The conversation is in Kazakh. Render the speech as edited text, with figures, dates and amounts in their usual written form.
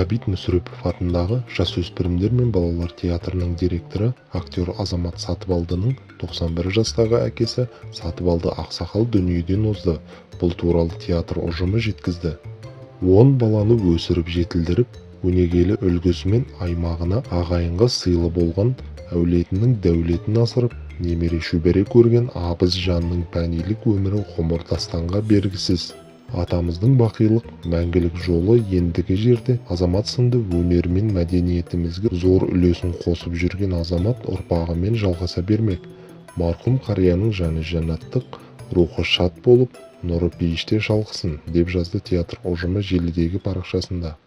Ғабит Мүсірепов атындағы жасөспірімдер мен балалар театрының директоры актер Азамат Сатыбалдының 91 жастағы әкесі Сатыбалды Ақсақал дүниеден озды. Бұл туралы театр ұжымы жеткізді. 10 баланы өсіріп жетілдіріп, өнегелі үлгісімен аймағына ағайынға сыйлы болған, әулетінің дәулетін асырып, немере шөбере көрген абыз жанның пәнилік өмірі ғұмыр дастанға бергісіз. Атамыздың бақилық, мәңгілік жолы ендігі жерде Азамат сынды өнер мен мәдениетімізге зор үлесін қосып жүрген Азамат ұрпағымен жалғаса бермек. Марқұм қарияның жаны жәннаттық, рухы шат болып, нұры пейіште шалқысын, деп жазды театр ұжымы желідегі парақшасында.